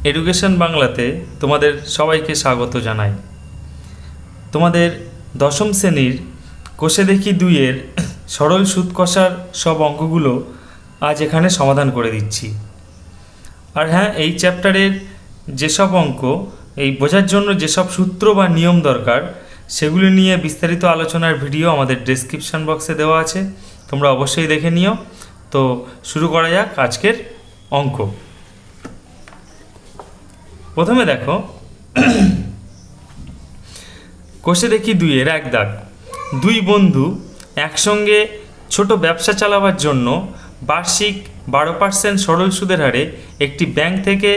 Education বাংলাতে তোমাদের সবাইকে স্বাগত জানাই। তোমাদের দশম শ্রেণীর কোষে দেখি দুইয়ের সরল সুদ কষার সব অঙ্কগুলো আজ এখানে সমাধান করে দিচ্ছি। আর হ্যাঁ, এই চ্যাপ্টারের যেসব অঙ্ক এই বোঝার জন্য যেসব সূত্র বা নিয়ম দরকার সেগুলি নিয়ে বিস্তারিত আলোচনার ভিডিও আমাদের ডেসক্রিপশন বক্সে দেওয়া আছে, তোমরা অবশ্যই দেখে নিও। তো শুরু করা যাক আজকের অঙ্ক। প্রথমে দেখো, কোষে দেখি দুইয়ের এক দাগ। দুই বন্ধু একসঙ্গে ছোট ব্যবসা চালাবার জন্য বার্ষিক 12% সরল সুদের হারে একটি ব্যাংক থেকে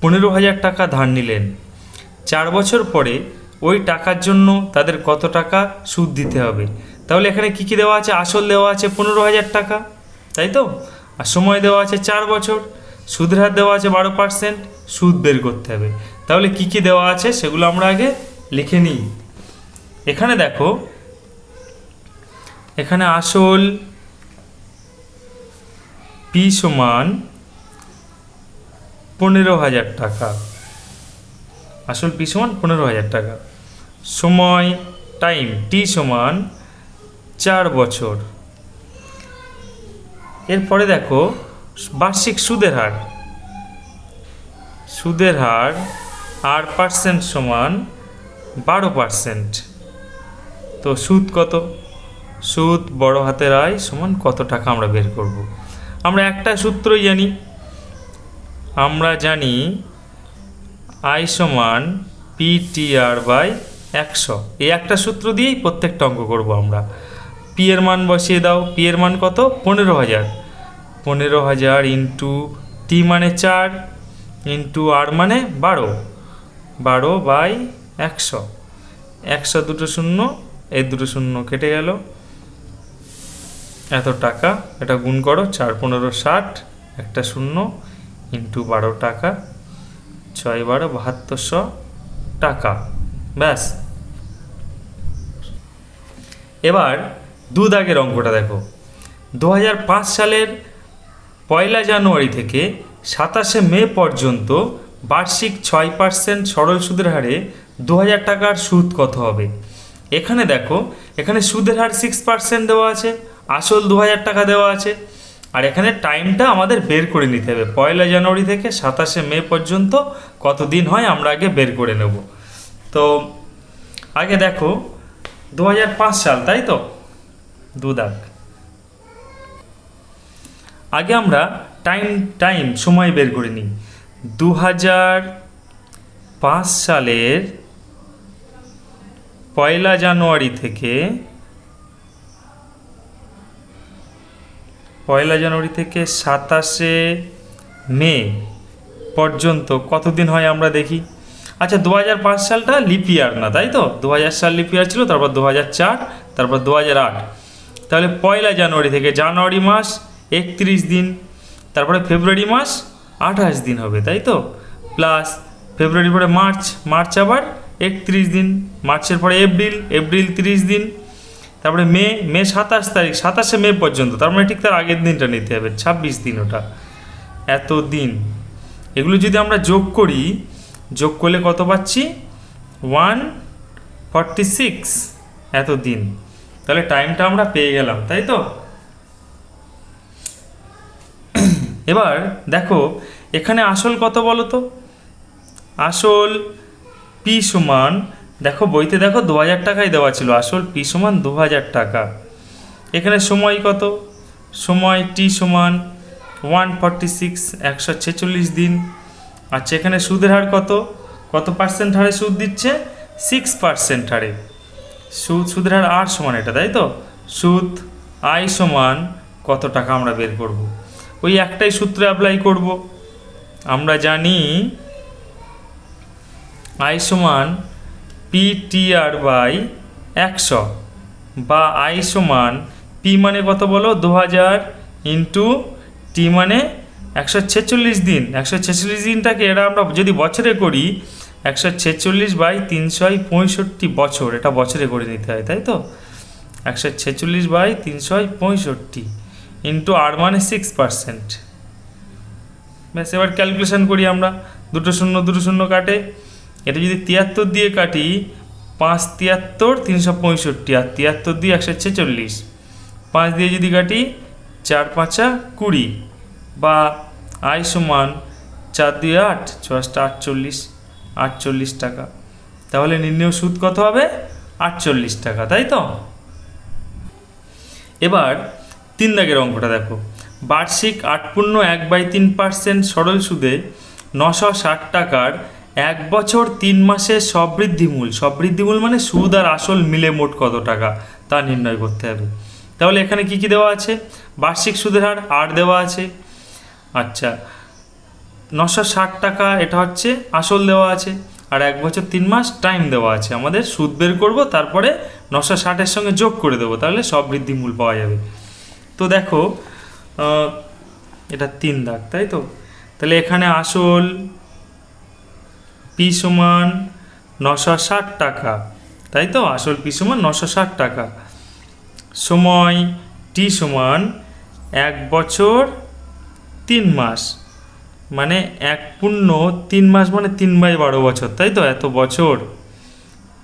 15,000 টাকা ধার নিলেন। 4 বছর পরে ওই টাকার জন্য তাদের কত টাকা সুদ দিতে হবে? তাহলে এখানে কি কি দেওয়া আছে? আসল দেওয়া আছে 15,000 টাকা, তাই তো? আর সময় দেওয়া আছে 4 বছর, সুদের হার দেওয়া আছে 12%, সুদ বের করতে হবে। তাহলে কি কি দেওয়া আছে সেগুলো আমরা আগে লিখে নিই। এখানে দেখো, এখানে আসল পি সমান 15,000 টাকা, আসল পি সমান 15,000 টাকা। সময় টাইম টি সমান 4 বছর। এরপরে দেখো বার্ষিক সুদের হার, সুদের হার R% সমান 12%। তো সুদ কত? সুদ বড় হাতের আই সমান কত টাকা আমরা বের করব? আমরা একটা সূত্রই জানি, আমরা জানি আই সমান PTR/100। এই একটা সূত্র দিয়েই প্রত্যেকটা অঙ্ক করবো আমরা। পি এর মান বসিয়ে দাও। পি এর মান কত? 15,000। 15,000 ইন্টু টি মানে 4 ইন্টু আর মানে 12, 12/100। 100 দুটো শূন্য, এই দুটো শূন্য কেটে গেল, এত টাকা। এটা গুণ করো, 4 15 60, একটা শূন্য ইন্টু 12 টাকা, 6 12 7200 টাকা। ব্যাস। এবার দু দাগের অঙ্কটা দেখো। 2005 সালের 1 জানুয়ারি থেকে 27 মে পর্যন্ত বার্ষিক 6% সরল সুদের হারে 2,000 টাকার সুদ কত হবে? এখানে দেখো, এখানে সুদের হার 6% দেওয়া আছে, আসল 2,000 টাকা দেওয়া আছে, আর এখানে টাইমটা আমাদের বের করে নিতে হবে। 1 জানুয়ারি থেকে 27 মে পর্যন্ত কত দিন হয় আমরা আগে বের করে নেব। তো আগে দেখো 2005 সাল, তাই তো? দু দাগ। আগে আমরা টাইম সময় বের করে নিই। 2005 সালের 1 জানুয়ারি থেকে 27 মে পর্যন্ত কতদিন হয় আমরা দেখি। আচ্ছা, 2005 সালটা লিপ ইয়ার না, তাই তো? 2000 সাল লিপ ইয়ার ছিল, তারপর 2004, তারপর 2008। তাহলে 1 জানুয়ারি থেকে জানুয়ারি মাস 31 দিন, তারপরে ফেব্রুয়ারি মাস 28 দিন হবে, তাই তো? প্লাস ফেব্রুয়ারি পরে মার্চ আবার 31 দিন, মার্চের পরে এপ্রিল 30 দিন, তারপরে মে 27 তারিখ, 27 মে পর্যন্ত, তার মানে ঠিক তার আগের দিনটা নিতে হবে, 26 দিন। ওটা এত দিন। এগুলো যদি আমরা যোগ করি, যোগ করলে কত পাচ্ছি? 146 এত দিন। তাহলে টাইমটা আমরা পেয়ে গেলাম, তাই তো? এবার দেখো এখানে আসল কত বলো তো? আসল পি সমান, দেখো বইতে দেখো 2,000 টাকাই দেওয়া ছিল, আসল পি সমান 2,000 টাকা। এখানে সময় কত? সময় টি সমান 146, 146 দিন। আচ্ছা, এখানে সুদের হার কত পার্সেন্ট হারে সুদ দিচ্ছে? 6% হারে সুদের হার আর সমান এটা, তাই তো? সুদ আই সমান কত টাকা আমরা বের করব? ওই একটাই সূত্রে অ্যাপ্লাই করব। আমরা জানি আই সমান PTR/100, বা আই সমান পি মানে কত বলো? 2,000 ইন্টু টি মানে 146 দিন। 146 দিনটাকে এটা আমরা যদি বছরে করি, 146/365 বছর, এটা বছরে করে নিতে হয়, তাই তো? 146/365 ইন্টু আর মানে 6%। ব্যাস, এবার ক্যালকুলেশন করি আমরা। দুটো শূন্য কাটে। এটা যদি 73 দিয়ে কাটি, 5 73 365, আর 73 দিয়ে 146, 5 দিয়ে যদি কাটি 4 5 20, বা আয় সমান 4 দিয়ে 8 6 48, 48 টাকা। তাহলে নির্ণেয় সুদ কত হবে? 48 টাকা, তাই তো। এবার 3 দাগের অঙ্কটা দেখো। বার্ষিক 8.1/3% সরল সুদে 960 টাকার 1 বছর 3 মাসের সবৃদ্ধিমূল মানে সুদ আর আসল মিলে মোট কত টাকা তা নির্ণয় করতে হবে। তাহলে এখানে কি কি দেওয়া আছে? বার্ষিক সুদের হার 8 দেওয়া আছে। আচ্ছা, 960 টাকা এটা হচ্ছে আসল দেওয়া আছে, আর 1 বছর 3 মাস টাইম দেওয়া আছে। আমাদের সুদ বের করব, তারপরে 960-এর সঙ্গে যোগ করে দেবো, তাহলে সবৃদ্ধিমূল পাওয়া যাবে। তো দেখো এটা 3 দাগ, তাই তো। তাহলে এখানে আসল পি সমান 960 টাকা, তাই তো। আসল পি সমান 960 টাকা, সময় টি সমান 1 বছর 3 মাস, মানে 1.3 মাস মানে 3/12 বছর, তাই তো। এত বছর,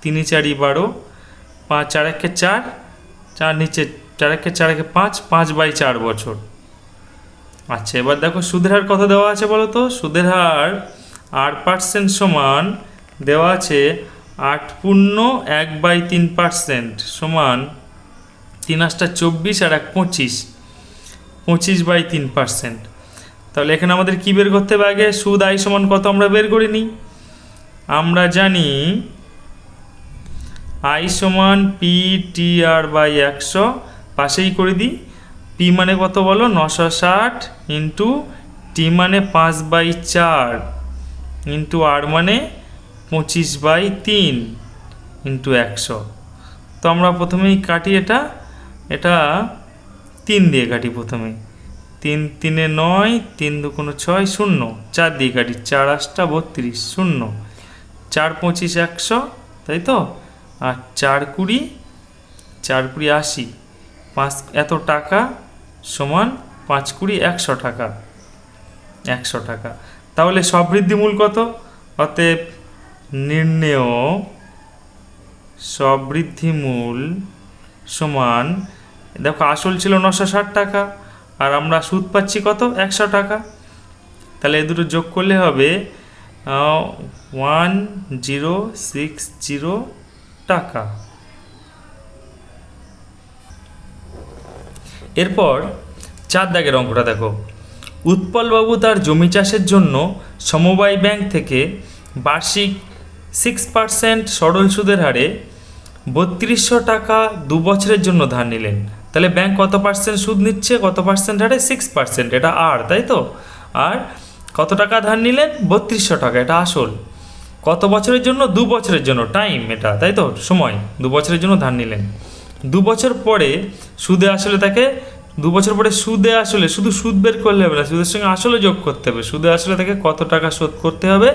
3 4 12, 5 4 1 4, 4 নিচে 4 1 4 1 5, 5/4 বছর। আচ্ছা, এবার দেখো সুদের হার কত দেওয়া আছে বলো তো। সুদের হার 8% সমান দেওয়া আছে 8.1/3% সমান 3 8 24 আর 1 25, 25/3%। তাহলে এখানে আমাদের কি বের করতে হবে? আগে সুদ আয় সমান কত আমরা বের করে নিই। আমরা জানি আই সমান পি টি আর বাই 100, পাশেই করে দিই। পি মানে কত বলো? 960 ইন্টু টি মানে 5/4 ইন্টু আর মানে 25/3 ইন্টু 100। তো আমরা প্রথমেই কাটি, এটা 3 দিয়ে কাটি প্রথমে। 3 3 9, 3 2 6, 0, 4 দিয়ে কাটি, 4 8 32, 0, 4 25 100, তাই তো। আর 4 20, 4 20 80, 5 এত টাকা সমান 5 20 100 টাকা, 100 টাকা। তাহলে সবৃদ্ধিমূল কত? অতএব নির্ণেয় সবৃদ্ধিমূল সমান, দেখো আসল ছিল 960 টাকা, আর আমরা সুদ পাচ্ছি কত? 100 টাকা। তাহলে এ দুটো যোগ করলে হবে 1060 টাকা। এরপর 4 দাগের অঙ্কটা দেখো। উৎপলবাবু তার জমি চাষের জন্য সমবায় ব্যাংক থেকে বার্ষিক 6% সরল সুদের হারে 3200 টাকা 2 বছরের জন্য ধার নিলেন। তাহলে ব্যাংক কত পার্সেন্ট সুদ নিচ্ছে? কত পার্সেন্ট হারে? 6%, এটা আর, তাই তো। আর কত টাকা ধার নিলেন? 3200 টাকা, এটা আসল। কত বছরের জন্য? 2 বছরের জন্য, টাইম এটা, তাই তো, সময়। 2 বছরের জন্য ধার নিলেন। 2 বছর পরে সুদে আসলে তাকে 2 বছর পরে সুদে আসলে শুধু সুদ বের করলে হবে না, সুদের সঙ্গে আসলে যোগ করতে হবে। সুদে আসলে তাকে কত টাকা শোধ করতে হবে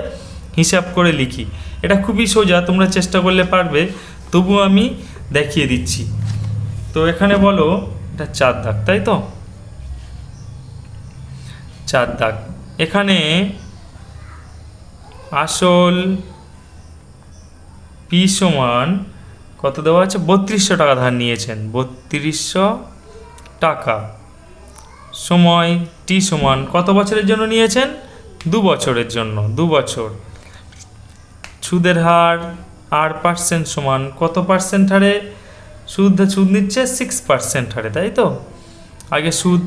হিসাব করে লিখি। এটা খুবই সোজা, তোমরা চেষ্টা করলে পারবে, তবু আমি দেখিয়ে দিচ্ছি। তো এখানে বলো এটা 4 দাগ, তাই তো। 4 দাগ। এখানে আসল পি সমান কত দেওয়া আছে? 3200 টাকা ধার নিয়েছেন, 3200 টাকা। সময় টি সমান কত বছরের জন্য নিয়েছেন? 2 বছরের জন্য, 2 বছর। সুদের হার 8% সমান কত পার্সেন্ট হারে সুদ নিচ্ছে? 6% হারে, তাই তো। আগে সুদ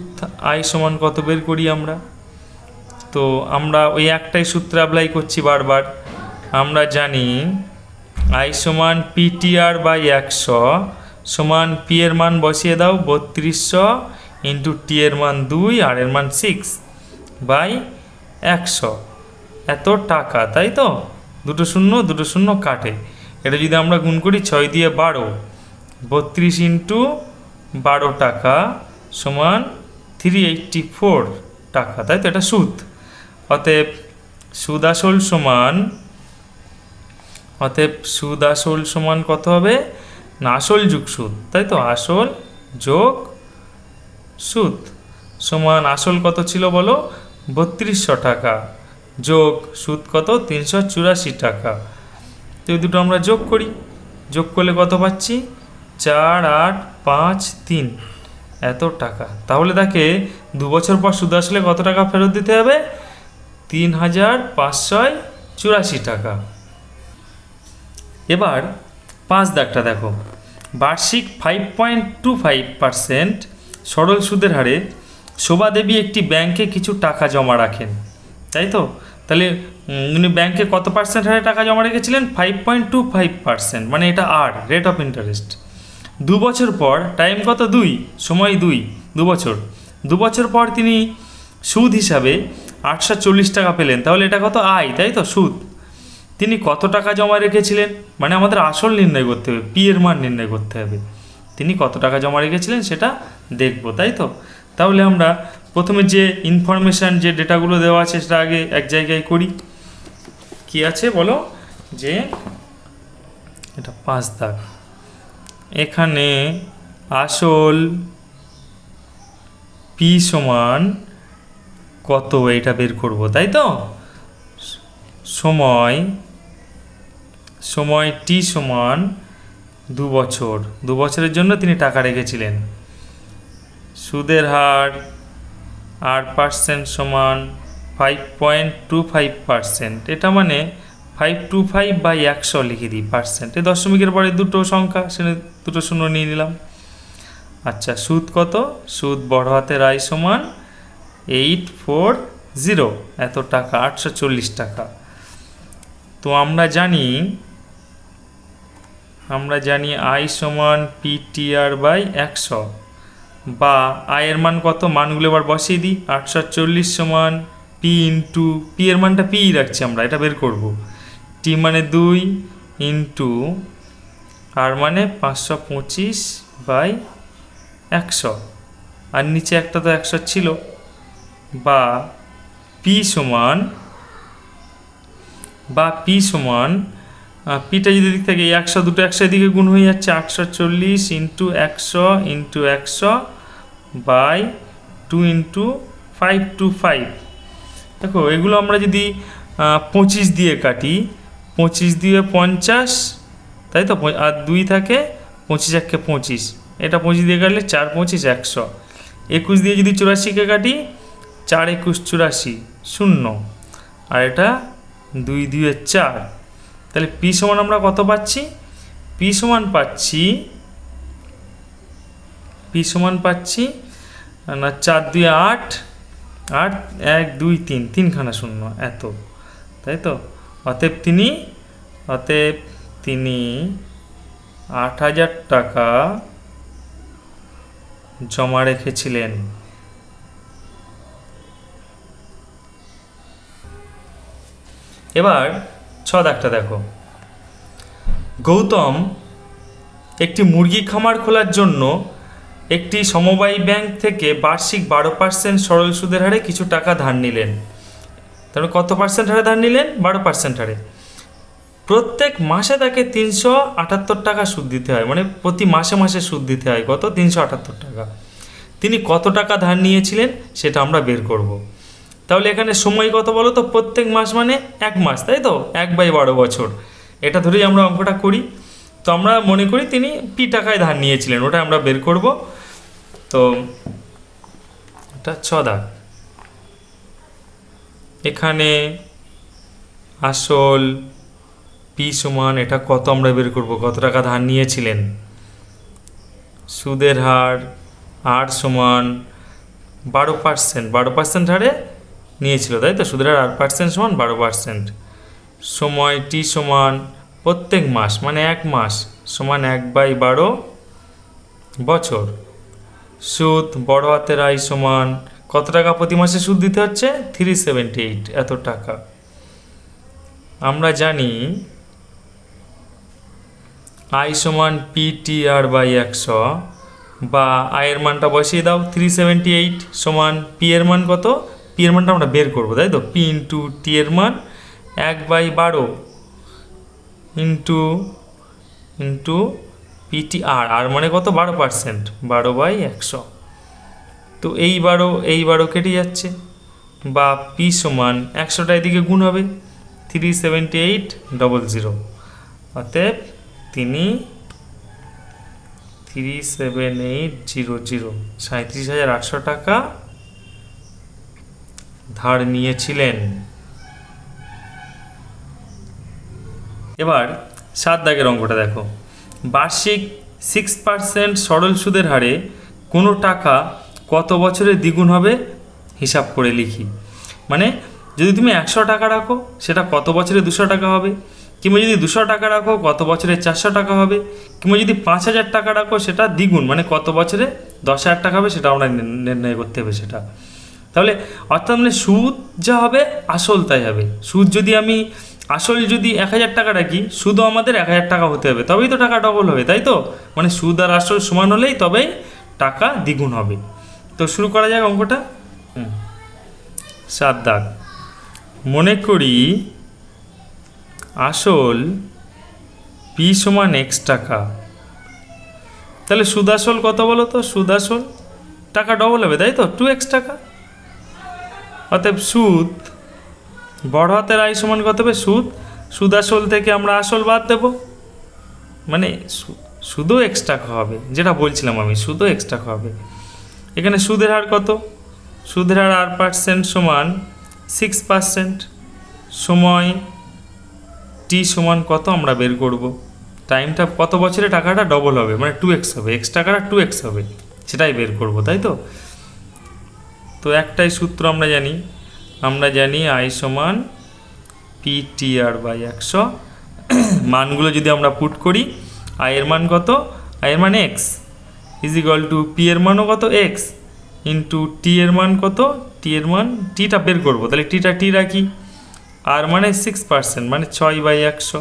আয় সমান কত বের করি আমরা। তো আমরা ওই একটাই সূত্র অ্যাপ্লাই করছি বারবার। আমরা জানি আই সমান পিটিআর বাই 100 সমান পি এর মান বসিয়ে দাও 3200 ইন্টু টি এর মান 2 আর এর মান 6 বাই 100, এত টাকা, তাই তো। দুটো শূন্য কাটে। এটা যদি আমরা গুণ করি 6 দিয়ে 12, 32 ইন্টু 12 টাকা সমান 384 টাকা, তাই তো। এটা সুদ। অতএব সুদ আসল সমান কত হবে না? আসল যোগ সুদ, তাই তো। আসল যোগ সুদ সমান আসল কত ছিল বলো? 3200 টাকা যোগ সুদ কত 384 টাকা। তো এই দুটো আমরা যোগ করি, যোগ করলে কত পাচ্ছি 4853 এত টাকা। তাহলে তাকে 2 বছর পর সুদ আসলে কত টাকা ফেরত দিতে হবে 3584 টাকা। এবার 5 দাগটা দেখো, বার্ষিক 5.25% সরল সুদের হারে শোভা দেবী একটি ব্যাংকে কিছু টাকা জমা রাখেন, তাই তো? তাহলে উনি ব্যাংকে কত পার্সেন্ট হারে টাকা জমা রেখেছিলেন 5.25%, মানে এটা আর রেট অফ ইন্টারেস্ট। 2 বছর পর, টাইম কত 2, সময় 2 বছর, 2 বছর পর তিনি সুদ হিসাবে 840 টাকা পেলেন। তাহলে এটা কত আয়, তাই তো, সুদ। তিনি কত টাকা জমা রেখেছিলেন, মানে আমাদের আসল নির্ণয় করতে হবে, পি এর মান নির্ণয় করতে হবে। তিনি কত টাকা জমা রেখেছিলেন সেটা দেখব, তাই তো? তাহলে আমরা প্রথমে যে ইনফরমেশান, যে ডেটাগুলো দেওয়া আছে সেটা আগে এক জায়গায় করি। কি আছে বলো, যে এটা 5 দাগ, এখানে আসল পি সমান কত এটা বের করব, তাই তো? সময় টি সমান 2 বছর, 2 বছরের জন্য তিনি টাকা রেখেছিলেন। সুদের হার 8% সমান 5.25%, এটা মানে 525/100 লিখে দিই পার্সেন্ট। এই দশমিকের পরে দুটো সংখ্যা, সেটা দুটো শূন্য নিয়ে নিলাম। আচ্ছা, সুদ কত, সুদ বড় হাতের আই সমান 840 এত টাকা, 840 টাকা। তো আমরা জানি আই সমান PTR/100, বা আয়ের মান কত, মানগুলো এবার বসিয়ে দিই। 840 সমান পি ইন্টু, পি এর মানটা পি রাখছি আমরা, এটা বের করব। টি মানে 2 ইন্টু আর মানে 525/100, আর নিচে একটা তো 100 ছিল, বা পি সমান পিটা যদি দিক থেকে 100, দুটো 100 দিকে গুণ হয়ে যাচ্ছে, 840 ইন্টু 100 ইন্টু 100/2 ইন্টু 525। দেখো এগুলো আমরা যদি 25 দিয়ে কাটি, 25 দিয়ে 50, তাই তো, আর 2 থাকে, 25 একে 25, এটা 25 দিয়ে কাটলে 4 25 100। 21 দিয়ে যদি 84কে কাটি, 4 21 84 0, আর এটা 2 2 4। তাহলে পি সমান আমরা কত পাচ্ছি, পি সমান পাচ্ছি না 4 2 8, 8 1 2 3, 3খানা শূন্য এত, তাই তো? অতএব তিনি 8000 টাকা জমা রেখেছিলেন। এবার 6 দাগটা দেখো, গৌতম একটি মুরগি খামার খোলার জন্য একটি সমবায় ব্যাংক থেকে বার্ষিক 12% সরল সুদের হারে কিছু টাকা ধার নিলেন। তাহলে কত পার্সেন্ট হারে ধার নিলেন, 12% হারে। প্রত্যেক মাসে তাকে 378 টাকা সুদ দিতে হয়, মানে প্রতি মাসে মাসে সুদ দিতে হয় কত, 378 টাকা। তিনি কত টাকা ধার নিয়েছিলেন সেটা আমরা বের করব। তাহলে এখানে সময় কত বলো তো, প্রত্যেক মাস মানে 1 মাস, তাই তো, 1/12 বছর, এটা ধরেই আমরা অঙ্কটা করি। তো আমরা মনে করি তিনি পি টাকায় ধার নিয়েছিলেন, ওটা আমরা বের করব। তো এটা 6 দাগ, এখানে আসল পি সমান এটা কত আমরা বের করব, কত টাকা ধার নিয়েছিলেন। সুদের হার আর সমান 12% হারে নিয়েছিল, তাই তো, সুদের হার 8% সমান 12%। সময় টি সমান প্রত্যেক মাস মানে 1 মাস সমান 1/12 বছর। সুদ বড় হাতের আই সমান কত টাকা প্রতি মাসে সুদ দিতে হচ্ছে, 378 এত টাকা। আমরা জানি আই সমান PTR/100, বা আয়ের মানটা বসিয়ে দাও, 378 সমান পি এর মান কত, পি এর মানটা আমরা বের করবো, তাই তো, পি ইন্টু টি এর মান 1/12 ইন্টু PTR, আর মানে কত 12%, 12/100। তো এই 12 কেটে যাচ্ছে, বা পি সমান 100টা এদিকে গুণ হবে 37800, অতএব তিনি 37800 37,800 টাকা ধার নিয়েছিলেন। এবার 7 দাগের অঙ্কটা দেখো, বার্ষিক 6% সরল সুদের হারে কোনো টাকা কত বছরে দ্বিগুণ হবে হিসাব করে লিখি। মানে যদি তুমি 100 টাকা রাখো সেটা কত বছরে 200 টাকা হবে, কিংবা যদি 200 টাকা রাখো কত বছরে 400 টাকা হবে, কিংবা যদি 5000 টাকা রাখো সেটা দ্বিগুণ মানে কত বছরে 10,000 টাকা হবে, সেটা আমরা নির্ণয় করতে হবে সেটা। তাহলে অর্থাৎ মানে সুদ যা হবে আসল তাই হবে। সুদ যদি আমি আসল যদি 1000 টাকা রাখি, সুদও আমাদের 1000 টাকা হতে হবে, তবেই তো টাকা ডবল হবে, তাই তো? মানে সুদ আর আসল সমান হলেই তবেই টাকা দ্বিগুণ হবে। তো শুরু করা যাক অঙ্কটা। 7 দাগ, মনে করি আসল পি সমান এক্স টাকা। তাহলে সুদ আসল কত বলো তো? সুদ আসল টাকা ডবল হবে, তাই তো? 2x টাকা। অতএব সুদ বড় হাতের আই সমান কত হবে? সুদ আসল থেকে আমরা আসল বাদ দেব, মানে শুধু এক্স টাকা হবে, যেটা বলছিলাম আমি, শুধু এক্স টাকা হবে। এখানে সুদের হার কত? সুদের হার R% সমান 6%। সময় টি সমান কত আমরা বের করব। টাইমটা কত বছরে টাকাটা ডবল হবে, মানে 2x হবে, এক্স টাকাটা 2x হবে, সেটাই বের করব, তাই তো? তো একটাই সূত্র আমরা জানি আই সমান PTR/100। মানগুলো যদি আমরা পুট করি, আই এর মান কত? আই এর মান x is equal to P এর মানও কত? এক্স ইন্টু টি এর মান কত? টি এর মান, টিটা বের করবো, তাহলে টিটা টি রাখি। আর মানে 6% মানে 6/100।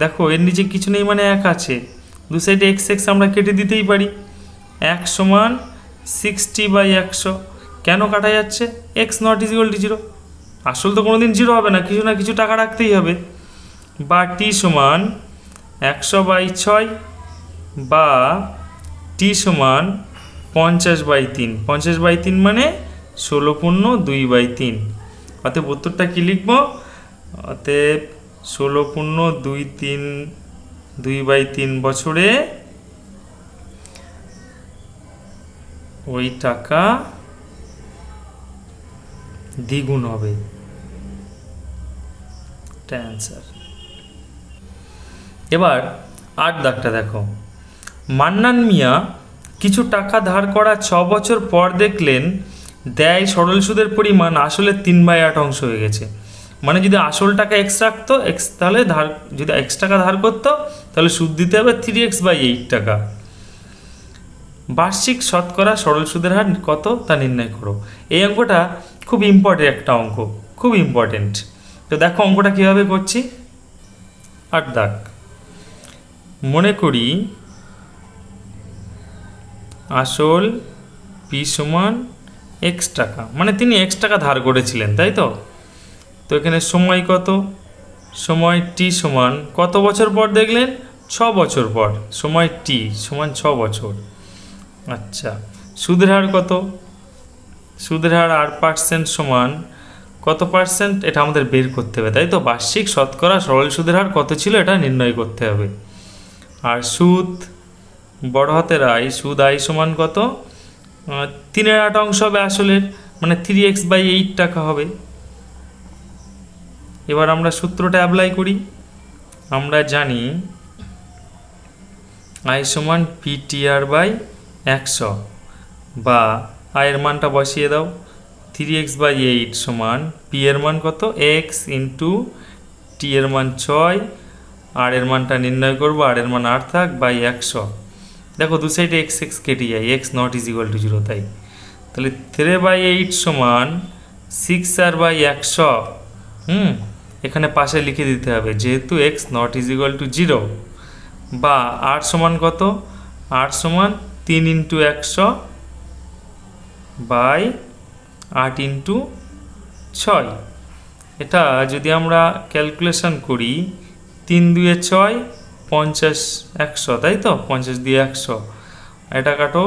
দেখো এর নিচে কিছু নেই মানে 1 আছে, দু সাইডে এক্স এক্স আমরা কেটে দিতেই পারি। 1 সমান 60/100। কেন কাটা যাচ্ছে? X not is equal to 0। আসল তো কোনোদিন 0 হবে না, কিছু না কিছু টাকা রাখতেই হবে। বা টি সমান 100/6 বা টি সমান 50/3। 50/3 মানে 16×2/3। অতএব উত্তরটা কী লিখব? অতএব 16×2/3 বছরে ওই টাকা দ্বিগুণ হবে। অ্যান্সার। এবার 8 দাগটা দেখো, মান্নান মিয়া কিছু টাকা ধার করা 6 বছর পর দেখলেন দেয় সরল সুদের পরিমাণ আসলে 3/8 অংশ হয়ে গেছে। মানে যদি আসল টাকা এক্স রাখতো, এক্স তাহলে যদি এক্স টাকা ধার করতো তাহলে সুদ দিতে হবে 3x/8 টাকা। বার্ষিক শতকরা সরল সুদের হার কত তা নির্ণয় করো। এই অঙ্কটা খুব ইম্পর্টেন্ট একটা অঙ্ক, খুব ইম্পর্টেন্ট। তো দেখো অঙ্কটা কীভাবে করছি। 8 দাগ, মনে করি আসল পি সমান এক্স টাকা, মানে তিনি এক্স টাকা ধার করেছিলেন, তাই তো? তো এখানে সময় কত? সময় টি সমান কত বছর পর দেখলেন? 6 বছর পর। সময় টি সমান 6 বছর। আচ্ছা, সুদের হার কত? সুদের হার R% সমান কত পার্সেন্ট? এটা আমাদের বের করতে হবে, তাই তো? বার্ষিক শতকরা সরল সুদের হার কত ছিল এটা নির্ণয় করতে হবে। আর সুদ বড় হাতের আই, সুদ আই সমান কত? 3/8 অংশ হবে আসলের, মানে 3x/8 টাকা হবে। এবার আমরা সূত্রটা অ্যাপ্লাই করি। আমরা জানি আই সমান PTR/100 বা আয়ের মানটা বসিয়ে দাও। 3x/8 সমান পি এর মান কত? এক্স ইন্টু টি এর মান 6, আর এর মানটা নির্ণয় করবো, আর এর মান 8 থাক বাই 100। দেখো দু সাইডে এক্স এক্স কেটে যায়, x not is equal to 0, তাই তাহলে 3/8 সমান 6r/100। এখানে পাশে লিখে দিতে হবে যেহেতু x not is equal to 0। বা আর সমান কত? আর সমান 3 × 100 বাই 8 × 6। এটা যদি আমরা ক্যালকুলেশন করি, 3 × 2 = 6, 50 100, তাই তো? 50 দিয়ে 100, এটা কাটো,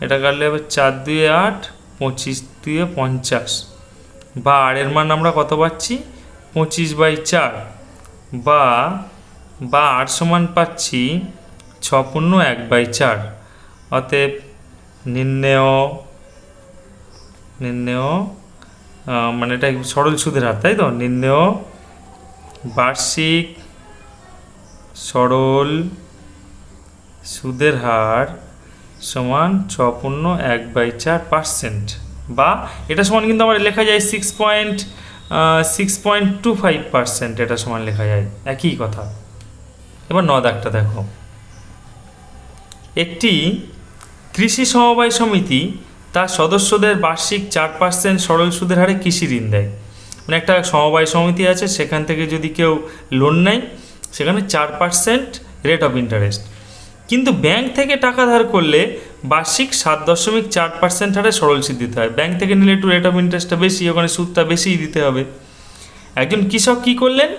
এটা কাটলে হবে 4 × 2 = 8, 25 × 2 = 50। বা আর এর মান আমরা কত পাচ্ছি 25/4 বা আর সমান পাচ্ছি 6×1/4। অতএব নির্ণেয় মানে এটা সরল সুদের হার, তাই তো? নির্ণেয় বার্ষিক সরল সুদের হার সমান 6×1/4%, বা এটা সমান কিন্তু আমার লেখা যায় 6.25%, এটা সমান লেখা যায়, একই কথা। এবার 9 দাগটা দেখো। একটি কৃষি সমবায় সমিতি তার সদস্যদের বার্ষিক 4% সরল সুদের হারে কৃষি ঋণ দেয়। মানে একটা সমবায় সমিতি আছে, সেখান থেকে যদি কেউ লোন নেয় সেখানে 4% রেট অফ ইন্টারেস্ট, কিন্তু ব্যাংক থেকে টাকা ধার করলে বার্ষিক 7.4% হারে সরল সুদ দিতে হয়। ব্যাংক থেকে নিলে একটু রেট অফ ইন্টারেস্টটা বেশি, ওখানে সুদটা বেশিই দিতে হবে। একজন কৃষক কী করলেন,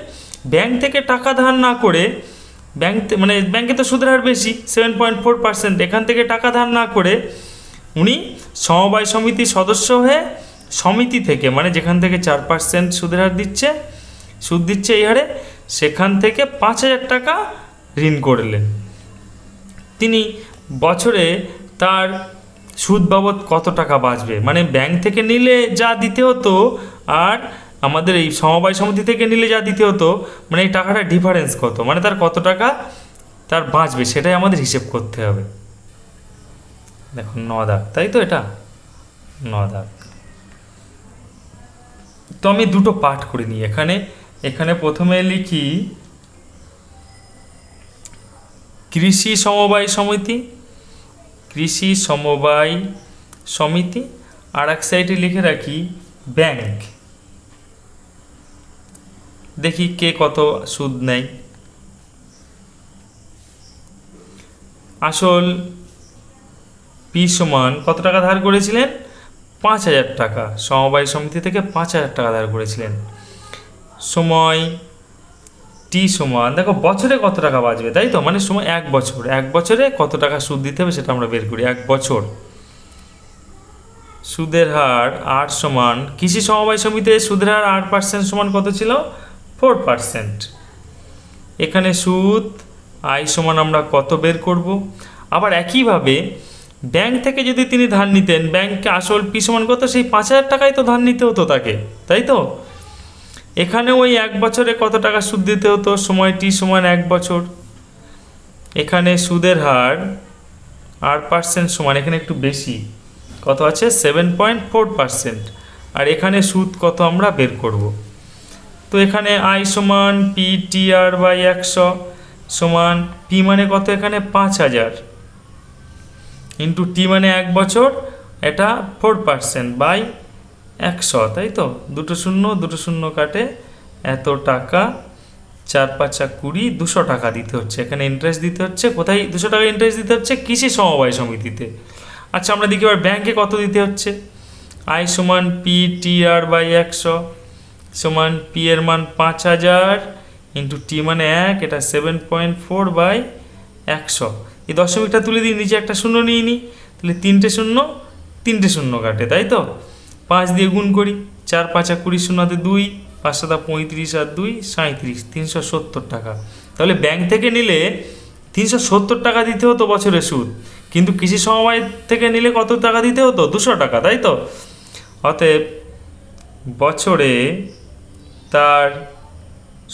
ব্যাংক থেকে টাকা ধার না করে, ব্যাংকে তো সুদের হার বেশি 7.4%, এখান থেকে টাকা ধার না করে উনি সমবায় সমিতির সদস্য হয়ে সমিতি থেকে, মানে যেখান থেকে 4% সুদের হার সুদ দিচ্ছে এই হারে, সেখান থেকে 5,000 টাকা ঋণ করলেন। তিনি বছরে তার সুদ বাবদ কত টাকা বাঁচবে, মানে ব্যাংক থেকে নিলে যা দিতে হতো আর আমাদের এই সমবায় সমিতি থেকে নিলে যা দিতে হতো, মানে এই টাকাটা ডিফারেন্স কত, মানে তার কত টাকা তার বাঁচবে, সেটাই আমাদের হিসেব করতে হবে। দেখুন 9 দাগ, তাই তো? এটা 9 দাগ। তো আমি দুটো পাঠ করে নিই এখানে প্রথমে লিখি কৃষি সমবায় সমিতি, আর এক সাইডে লিখে রাখি ব্যাংক। দেখি কে কত সুদ নেয়। আসল পি সমান কত টাকা ধার করেছিলেন? 5,000 টাকা। সমবায় সমিতি থেকে 5,000 টাকা ধার করেছিলেন। সময় টি সমান, দেখো বছরে কত টাকা বাঁচবে, তাই তো? মানে সময় 1 বছর, 1 বছরে কত টাকা সুদ দিতে হবে সেটা আমরা বের করি। 1 বছর সুদের হার 8 সমান, কৃষি সমবায় সমিতিতে সুদের হার 8% সমান কত ছিল? 4%। এখানে সুদ আই সমান আমরা কত বের করব। আবার একইভাবে ব্যাংক থেকে যদি তিনি ধার নিতেন, ব্যাংকে আসল পি সমান কত? সেই 5,000 টাকাই তো ধার নিতে হতো তাকে, তাই তো? এখানে ওই 1 বছরে কত টাকা সুদ দিতে হতো? সময় টি সমান 1 বছর। এখানে সুদের হার 8% সমান, এখানে একটু বেশি, কত আছে? 7.4%। আর এখানে সুদ কত আমরা বের করব। তো এখানে আই সমান পি টি আর বাই 100 সমান, পি মানে কত? এখানে 5,000 ইন্টু টি মানে 1 বছর, এটা 4% বাই 100, তাই তো? দুটো শূন্য কাটে, এত টাকা, 4×5 = 20, 200 টাকা দিতে হচ্ছে। এখানে ইন্টারেস্ট দিতে হচ্ছে, কোথায় 200 টাকা ইন্টারেস্ট দিতে হচ্ছে? কৃষি সমবায় সমিতিতে। আচ্ছা, আমরা দেখি এবার ব্যাংকে কত দিতে হচ্ছে। আই সমান পি টি আর বাই 100 সমান, পি এর মান 5,000 ইন্টু টি মানে 1, এটা 7.4 বাই 100। এই দশমিকটা তুলে দিই, নিচে একটা শূন্য নিয়ে নিই, তাহলে 3টে শূন্য কাটে, তাই তো? 5 দিয়ে গুণ করি, 4×5 = 20, 0 2, 5 × 35 আর 2 37, 370 টাকা। তাহলে ব্যাংক থেকে নিলে 370 টাকা দিতে হতো বছরে সুদ, কিন্তু কৃষি সমবায় থেকে নিলে কত টাকা দিতে হতো? 200 টাকা, তাই তো? অতএব বছরে তার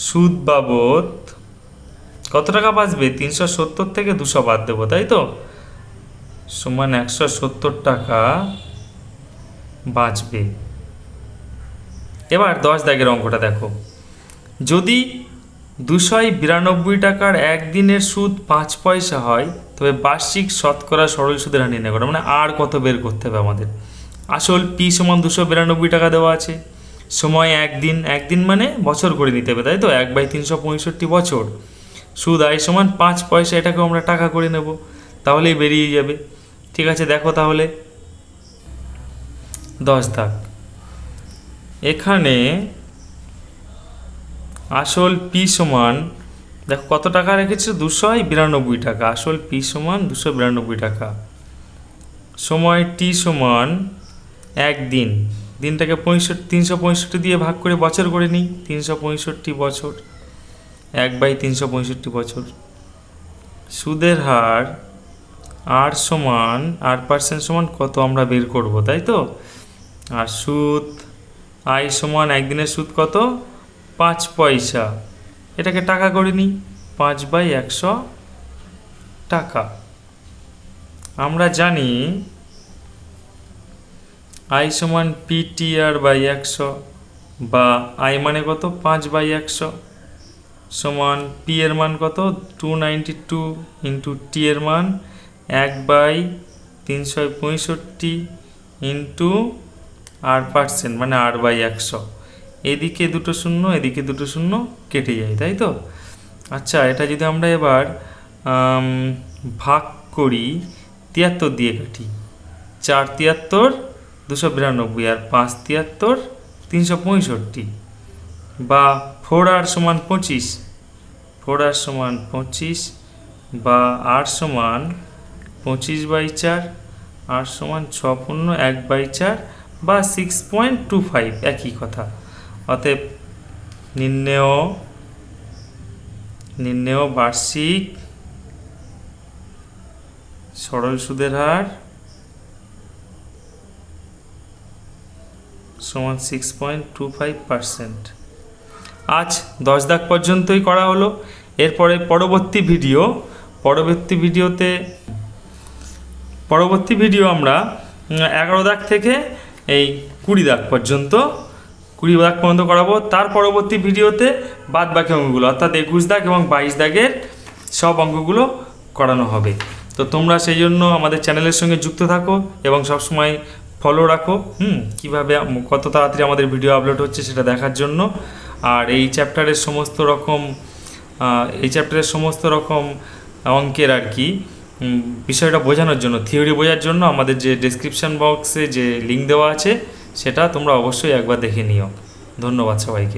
সুদ বাবদ কত টাকা বাঁচবে? 370 থেকে 200 বাদ দেবো, তাই তো? সমান 170 টাকা বাঁচবে। এবার 10 দাগের অঙ্কটা দেখো। যদি 292 টাকার একদিনের সুদ 5 পয়সা হয়, তবে বার্ষিক শতকরা সরল সুদের হার নির্ণয় করো। মানে আর কত বের করতে হবে আমাদের। আসল পি সমান 292 টাকা দেওয়া আছে, সময় 1 দিন, 1 দিন মানে বছর করে নিতে হবে, তাই তো? 1/365 বছর। সুদ আয় সমান 5 পয়সা, এটাকেও আমরা টাকা করে নেব, তাহলেই বেরিয়ে যাবে। ঠিক আছে, দেখো তাহলে 10 দাগ। এখানে আসল পি সমান, দেখো কত টাকা রেখেছে? 292 টাকা। আসল পি সমান 292 টাকা। সময় টি সমান 1 দিন, দিনটাকে 365 দিয়ে ভাগ করে বছর করে নিই। 365 বছর, 1/365 বছর। সুদের হার R সমান কত আমরা বের করব, তাই তো? আর সুদ আয় সমান একদিনের সুদ কত? 5 পয়সা। এটাকে টাকা করে নিই, 5/100 টাকা। আমরা জানি আয় সমান PTR/100, বা আয় মানে কত? 5/100 সমান পি এর মান কত? 292 ইন্টু টি এর মান 1/365 ইন্টু R% মানে R/100। এদিকে দুটো শূন্য, এদিকে দুটো শূন্য কেটে যায়, তাই তো? আচ্ছা, এটা যদি আমরা এবার ভাগ করি 73 দিয়ে কাটি, 4 তিয়াত্তর 292 আর 5 তিয়াত্তর 365, বা 4R সমান 25, 4R সমান 25, বা R সমান 25/4, R সমান 6 1/4, বা 6.25, একই কথা। অতএব নির্ণেয় বার্ষিক সরল সুদের হার সমান 6.25%। আজ 10 দাগ পর্যন্তই করা হলো। এরপরে পরবর্তী ভিডিও আমরা 11 দাগ থেকে এই 20 দাগ পর্যন্ত করাবো। তার পরবর্তী ভিডিওতে বাদ বাকি অঙ্কগুলো অর্থাৎ 21 দাগ এবং 22 দাগের সব অঙ্কগুলো করানো হবে। তো তোমরা সেই জন্য আমাদের চ্যানেলের সঙ্গে যুক্ত থাকো এবং সবসময় ফলো রাখো, কীভাবে কত তাড়াতাড়ি আমাদের ভিডিও আপলোড হচ্ছে সেটা দেখার জন্য। আর এই চ্যাপ্টারের সমস্ত রকম অঙ্কের আর কি বিষয়টা বোঝানোর জন্য, থিওরি বোঝার জন্য আমাদের যে ডেসক্রিপশান বক্সে যে লিঙ্ক দেওয়া আছে সেটা তোমরা অবশ্যই একবার দেখে নিও। ধন্যবাদ সবাইকে।